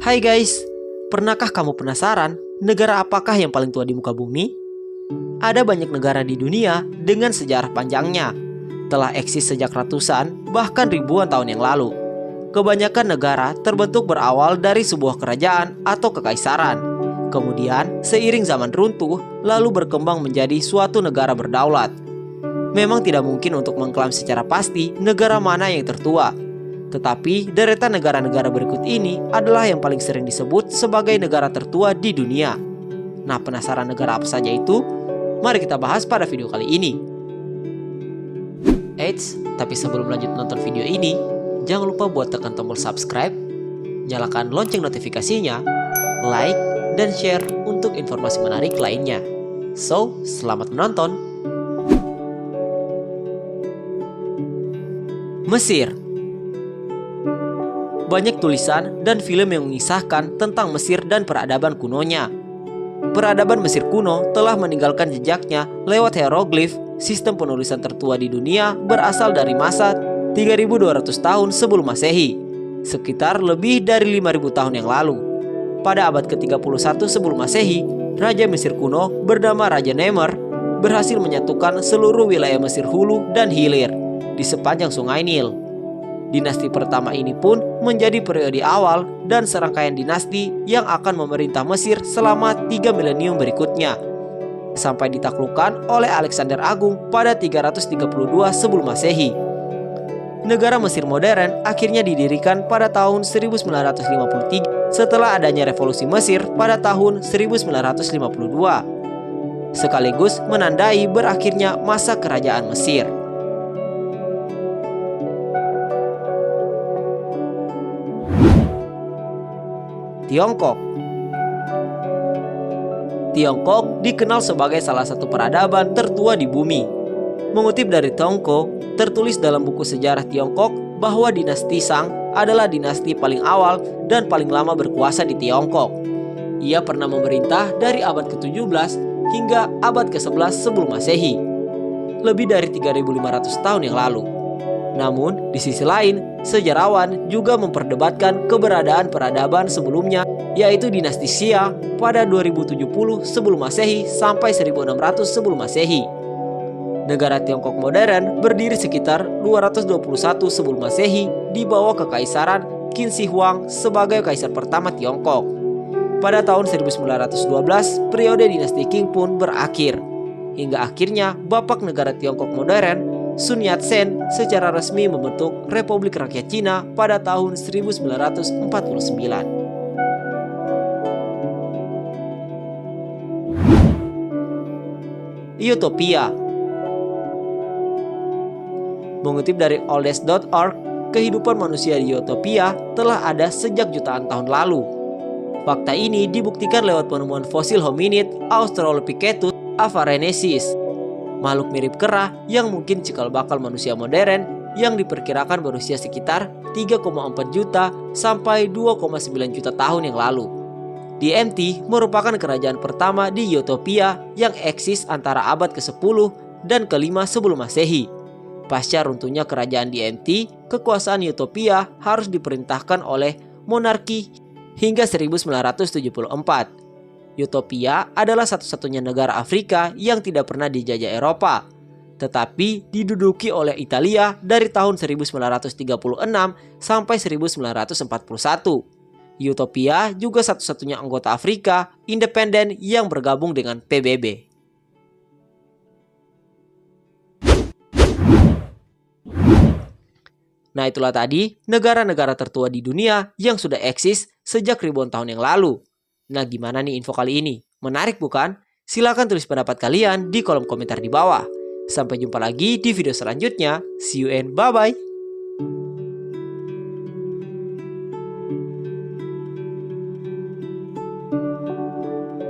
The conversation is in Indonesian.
Hai guys, pernahkah kamu penasaran negara apakah yang paling tua di muka bumi? Ada banyak negara di dunia dengan sejarah panjangnya, telah eksis sejak ratusan bahkan ribuan tahun yang lalu. Kebanyakan negara terbentuk berawal dari sebuah kerajaan atau kekaisaran. Kemudian seiring zaman runtuh lalu berkembang menjadi suatu negara berdaulat. Memang tidak mungkin untuk mengklaim secara pasti negara mana yang tertua. Tetapi deretan negara-negara berikut ini adalah yang paling sering disebut sebagai negara tertua di dunia. Nah, penasaran negara apa saja itu? Mari kita bahas pada video kali ini. Eits, tapi sebelum lanjut nonton video ini, jangan lupa buat tekan tombol subscribe, nyalakan lonceng notifikasinya, like, dan share untuk informasi menarik lainnya. So, selamat menonton! Mesir. Banyak tulisan dan film yang mengisahkan tentang Mesir dan peradaban kunonya. Peradaban Mesir kuno telah meninggalkan jejaknya lewat hieroglif. Sistem penulisan tertua di dunia berasal dari masa 3200 tahun sebelum Masehi, sekitar lebih dari 5000 tahun yang lalu. Pada abad ke-31 sebelum Masehi, Raja Mesir kuno bernama Raja Nemer berhasil menyatukan seluruh wilayah Mesir Hulu dan Hilir di sepanjang Sungai Nil. Dinasti pertama ini pun menjadi periode awal dan serangkaian dinasti yang akan memerintah Mesir selama 3 milenium berikutnya, sampai ditaklukkan oleh Alexander Agung pada 332 sebelum Masehi. Negara Mesir modern akhirnya didirikan pada tahun 1953 setelah adanya revolusi Mesir pada tahun 1952, sekaligus menandai berakhirnya masa kerajaan Mesir. Tiongkok dikenal sebagai salah satu peradaban tertua di bumi. Mengutip dari Tongko, tertulis dalam buku sejarah Tiongkok bahwa dinasti Shang adalah dinasti paling awal dan paling lama berkuasa di Tiongkok. Ia pernah memerintah dari abad ke-17 hingga abad ke-11 sebelum Masehi, lebih dari 3500 tahun yang lalu. Namun, di sisi lain, sejarawan juga memperdebatkan keberadaan peradaban sebelumnya, yaitu dinasti Xia pada 2070 sebelum Masehi sampai 1600 sebelum Masehi. Negara Tiongkok modern berdiri sekitar 221 sebelum Masehi di bawah kekaisaran Qin Shi Huang sebagai kaisar pertama Tiongkok. Pada tahun 1912, periode dinasti Qing pun berakhir, hingga akhirnya bapak negara Tiongkok modern Sun Yat-sen secara resmi membentuk Republik Rakyat Cina pada tahun 1949. Utopia. Mengutip dari oldest.org, kehidupan manusia di Utopia telah ada sejak jutaan tahun lalu. Fakta ini dibuktikan lewat penemuan fosil hominid Australopithecus afarensis, makhluk mirip kera yang mungkin cikal bakal manusia modern yang diperkirakan berusia sekitar 3,4 juta sampai 2,9 juta tahun yang lalu. DMT merupakan kerajaan pertama di Utopia yang eksis antara abad ke-10 dan ke-5 sebelum Masehi. Pasca runtuhnya kerajaan DMT, kekuasaan Utopia harus diperintahkan oleh monarki hingga 1974. Utopia adalah satu-satunya negara Afrika yang tidak pernah dijajah Eropa, tetapi diduduki oleh Italia dari tahun 1936 sampai 1941. Utopia juga satu-satunya anggota Afrika independen yang bergabung dengan PBB. Nah, itulah tadi negara-negara tertua di dunia yang sudah eksis sejak ribuan tahun yang lalu. Nah, gimana nih info kali ini? Menarik bukan? Silahkan tulis pendapat kalian di kolom komentar di bawah. Sampai jumpa lagi di video selanjutnya. See you and bye-bye.